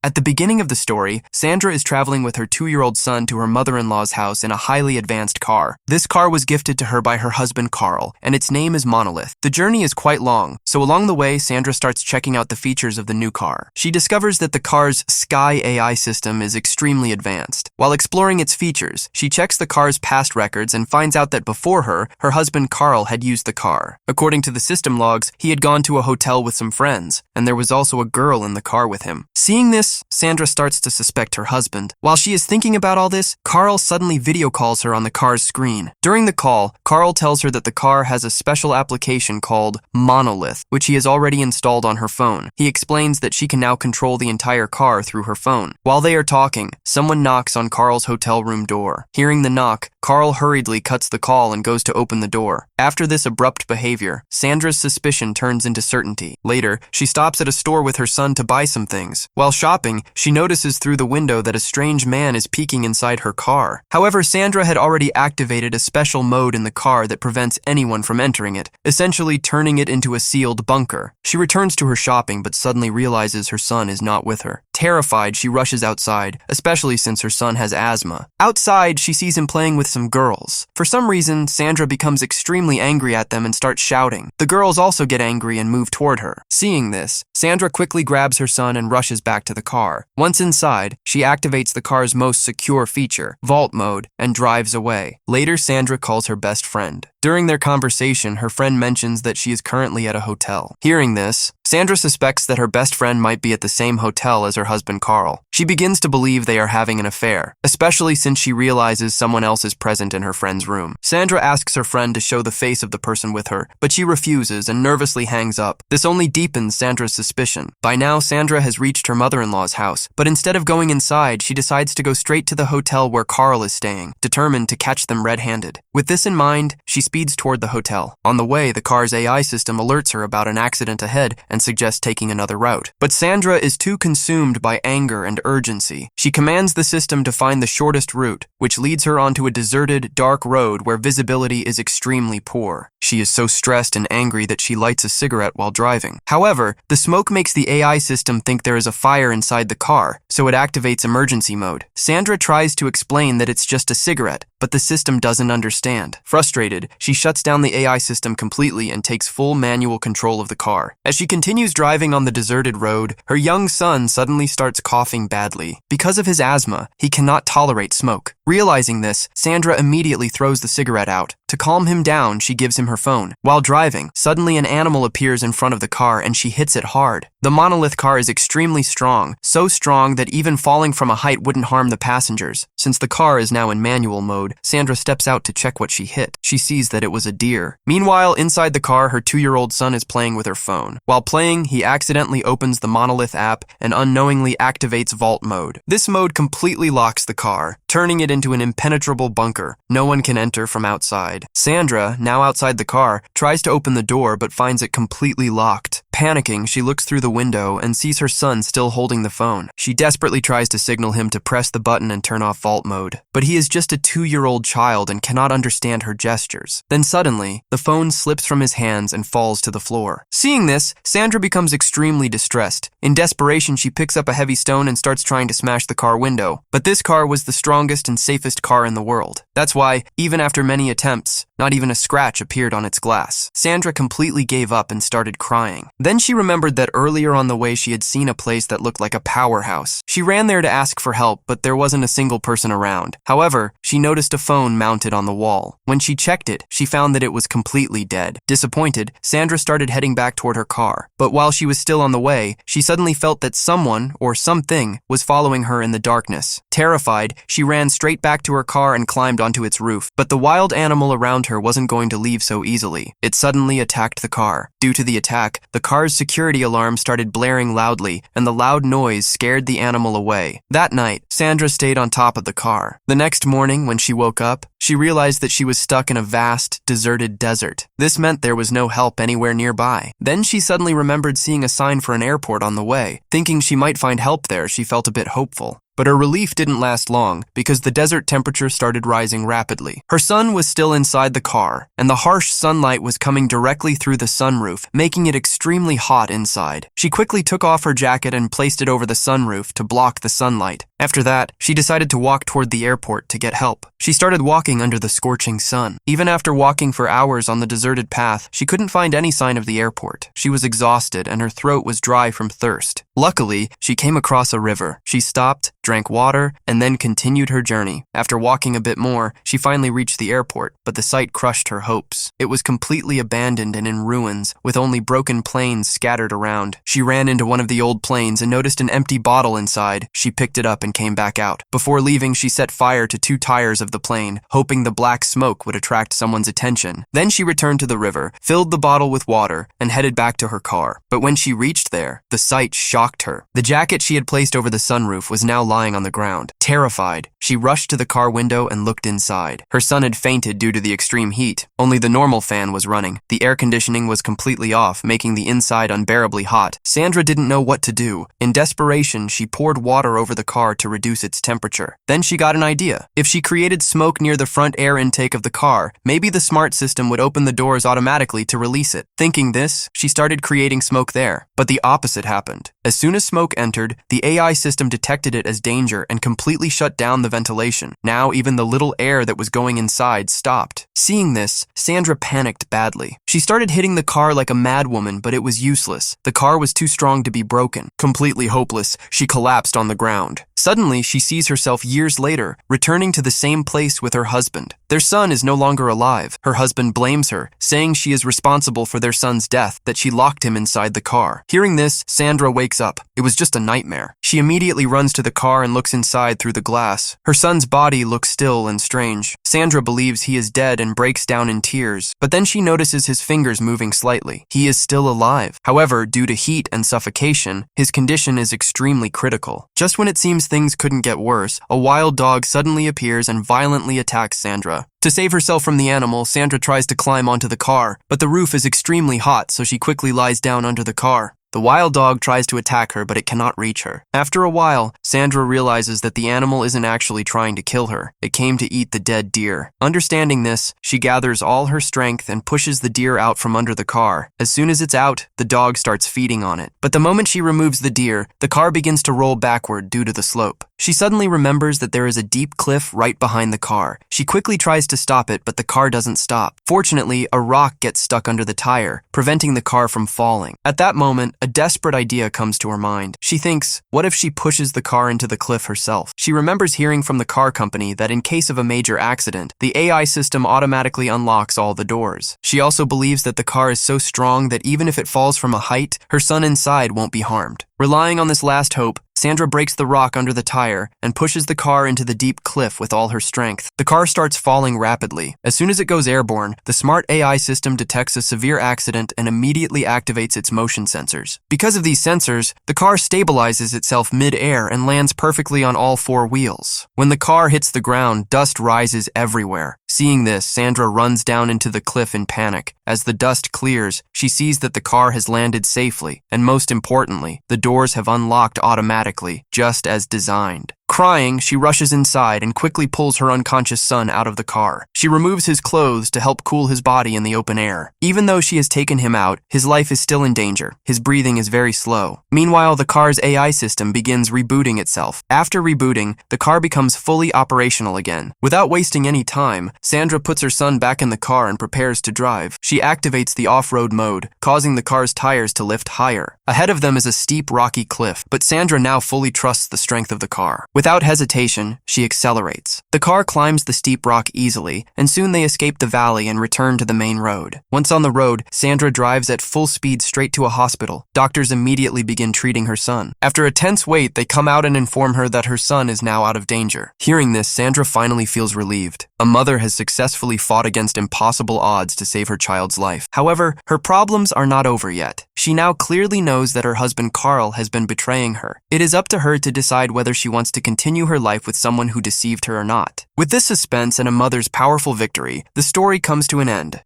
At the beginning of the story, Sandra is traveling with her 2-year-old son to her mother-in-law's house in a highly advanced car. This car was gifted to her by her husband Carl, and its name is Monolith. The journey is quite long, so along the way, Sandra starts checking out the features of the new car. She discovers that the car's Sky AI system is extremely advanced. While exploring its features, she checks the car's past records and finds out that before her husband Carl had used the car. According to the system logs, he had gone to a hotel with some friends, and there was also a girl in the car with him. Seeing this, Sandra starts to suspect her husband. While she is thinking about all this, Carl suddenly video calls her on the car's screen. During the call, Carl tells her that the car has a special application called Monolith, which he has already installed on her phone. He explains that she can now control the entire car through her phone. While they are talking, someone knocks on Carl's hotel room door. Hearing the knock, Carl hurriedly cuts the call and goes to open the door. After this abrupt behavior, Sandra's suspicion turns into certainty. Later, she stops at a store with her son to buy some things. While shopping, she notices through the window that a strange man is peeking inside her car. However, Sandra had already activated a special mode in the car that prevents anyone from entering it, essentially turning it into a sealed bunker. She returns to her shopping but suddenly realizes her son is not with her. Terrified, she rushes outside, especially since her son has asthma. Outside, she sees him playing with some girls. For some reason, Sandra becomes extremely angry at them and starts shouting. The girls also get angry and move toward her. Seeing this, Sandra quickly grabs her son and rushes back to the car. Once inside, she activates the car's most secure feature, vault mode, and drives away. Later, Sandra calls her best friend. During their conversation, her friend mentions that she is currently at a hotel. Hearing this, Sandra suspects that her best friend might be at the same hotel as her husband Carl. She begins to believe they are having an affair, especially since she realizes someone else is present in her friend's room. Sandra asks her friend to show the face of the person with her, but she refuses and nervously hangs up. This only deepens Sandra's suspicion. By now, Sandra has reached her mother-in-law's house, but instead of going inside, she decides to go straight to the hotel where Carl is staying, determined to catch them red-handed. With this in mind, she speeds toward the hotel. On the way, the car's AI system alerts her about an accident ahead and suggests taking another route. But Sandra is too consumed by anger and urgency. She commands the system to find the shortest route, which leads her onto a deserted, dark road where visibility is extremely poor. She is so stressed and angry that she lights a cigarette while driving. However, the smoke makes the AI system think there is a fire inside the car, so it activates emergency mode. Sandra tries to explain that it's just a cigarette, but the system doesn't understand. Frustrated, she shuts down the AI system completely and takes full manual control of the car. As she continues driving on the deserted road, her young son suddenly starts coughing badly. Because of his asthma, he cannot tolerate smoke. Realizing this, Sandra immediately throws the cigarette out. To calm him down, she gives him her phone. While driving, suddenly an animal appears in front of the car and she hits it hard. The Monolith car is extremely strong, so strong that even falling from a height wouldn't harm the passengers. Since the car is now in manual mode, Sandra steps out to check what she hit. She sees that it was a deer. Meanwhile, inside the car, her 2-year-old son is playing with her phone. While playing, he accidentally opens the Monolith app and unknowingly activates vault mode. This mode completely locks the car, turning it into an impenetrable bunker. No one can enter from outside. Sandra, now outside the car, tries to open the door but finds it completely locked. Panicking, she looks through the window and sees her son still holding the phone. She desperately tries to signal him to press the button and turn off vault mode, but he is just a 2-year-old child and cannot understand her gestures. Then suddenly, the phone slips from his hands and falls to the floor. Seeing this, Sandra becomes extremely distressed. In desperation, she picks up a heavy stone and starts trying to smash the car window. But this car was the strongest and safest car in the world. That's why, even after many attempts, not even a scratch appeared on its glass. Sandra completely gave up and started crying. Then she remembered that earlier on the way she had seen a place that looked like a powerhouse. She ran there to ask for help, but there wasn't a single person around. However, she noticed a phone mounted on the wall. When she checked it, she found that it was completely dead. Disappointed, Sandra started heading back toward her car. But while she was still on the way, she suddenly felt that someone, or something, was following her in the darkness. Terrified, she ran straight back to her car and climbed onto its roof. But the wild animal around her wasn't going to leave so easily. It suddenly attacked the car. Due to the attack, the car's security alarm started blaring loudly, and the loud noise scared the animal away. That night, Sandra stayed on top of the car. The next morning, when she woke up, she realized that she was stuck in a vast, deserted desert. This meant there was no help anywhere nearby. Then she suddenly remembered seeing a sign for an airport on the way. Thinking she might find help there, she felt a bit hopeful. But her relief didn't last long because the desert temperature started rising rapidly. Her son was still inside the car, and the harsh sunlight was coming directly through the sunroof, making it extremely hot inside. She quickly took off her jacket and placed it over the sunroof to block the sunlight. After that, she decided to walk toward the airport to get help. She started walking under the scorching sun. Even after walking for hours on the deserted path, she couldn't find any sign of the airport. She was exhausted and her throat was dry from thirst. Luckily, she came across a river. She stopped, drank water, and then continued her journey. After walking a bit more, she finally reached the airport, but the sight crushed her hopes. It was completely abandoned and in ruins, with only broken planes scattered around. She ran into one of the old planes and noticed an empty bottle inside. She picked it up and came back out. Before leaving, she set fire to 2 tires of the plane, hoping the black smoke would attract someone's attention. Then she returned to the river, filled the bottle with water, and headed back to her car. But when she reached there, the sight shocked her. The jacket she had placed over the sunroof was now lying on the ground. Terrified, she rushed to the car window and looked inside. Her son had fainted due to the extreme heat. Only the normal fan was running. The air conditioning was completely off, making the inside unbearably hot. Sandra didn't know what to do. In desperation, she poured water over the car to reduce its temperature. Then she got an idea. If she created smoke near the front air intake of the car, maybe the smart system would open the doors automatically to release it. Thinking this, she started creating smoke there. But the opposite happened. As soon as smoke entered, the AI system detected it as danger and completely shut down the ventilation. Now even the little air that was going inside stopped. Seeing this, Sandra panicked badly. She started hitting the car like a madwoman, but it was useless. The car was too strong to be broken. Completely hopeless, she collapsed on the ground. Suddenly, she sees herself years later, returning to the same place with her husband. Their son is no longer alive. Her husband blames her, saying she is responsible for their son's death, that she locked him inside the car. Hearing this, Sandra wakes up. It was just a nightmare. She immediately runs to the car and looks inside through the glass. Her son's body looks still and strange. Sandra believes he is dead and breaks down in tears, but then she notices his fingers moving slightly. He is still alive. However, due to heat and suffocation, his condition is extremely critical. Just when it seems things couldn't get worse, a wild dog suddenly appears and violently attacks Sandra. To save herself from the animal, Sandra tries to climb onto the car, but the roof is extremely hot, so she quickly lies down under the car. The wild dog tries to attack her, but it cannot reach her. After a while, Sandra realizes that the animal isn't actually trying to kill her. It came to eat the dead deer. Understanding this, she gathers all her strength and pushes the deer out from under the car. As soon as it's out, the dog starts feeding on it. But the moment she removes the deer, the car begins to roll backward due to the slope. She suddenly remembers that there is a deep cliff right behind the car. She quickly tries to stop it, but the car doesn't stop. Fortunately, a rock gets stuck under the tire, preventing the car from falling. At that moment, a desperate idea comes to her mind. She thinks, what if she pushes the car into the cliff herself? She remembers hearing from the car company that in case of a major accident, the AI system automatically unlocks all the doors. She also believes that the car is so strong that even if it falls from a height, her son inside won't be harmed. Relying on this last hope, Sandra breaks the rock under the tire and pushes the car into the deep cliff with all her strength. The car starts falling rapidly. As soon as it goes airborne, the smart AI system detects a severe accident and immediately activates its motion sensors. Because of these sensors, the car stabilizes itself mid-air and lands perfectly on all 4 wheels. When the car hits the ground, dust rises everywhere. Seeing this, Sandra runs down into the cliff in panic. As the dust clears, she sees that the car has landed safely, and most importantly, the doors have unlocked automatically, just as designed. Crying, she rushes inside and quickly pulls her unconscious son out of the car. She removes his clothes to help cool his body in the open air. Even though she has taken him out, his life is still in danger. His breathing is very slow. Meanwhile, the car's AI system begins rebooting itself. After rebooting, the car becomes fully operational again. Without wasting any time, Sandra puts her son back in the car and prepares to drive. She activates the off-road mode, causing the car's tires to lift higher. Ahead of them is a steep, rocky cliff, but Sandra now fully trusts the strength of the car. Without hesitation, she accelerates. The car climbs the steep rock easily, and soon they escape the valley and return to the main road. Once on the road, Sandra drives at full speed straight to a hospital. Doctors immediately begin treating her son. After a tense wait, they come out and inform her that her son is now out of danger. Hearing this, Sandra finally feels relieved. A mother has successfully fought against impossible odds to save her child's life. However, her problems are not over yet. She now clearly knows that her husband Carl has been betraying her. It is up to her to decide whether she wants to continue her life with someone who deceived her or not. With this suspense and a mother's powerful victory, the story comes to an end.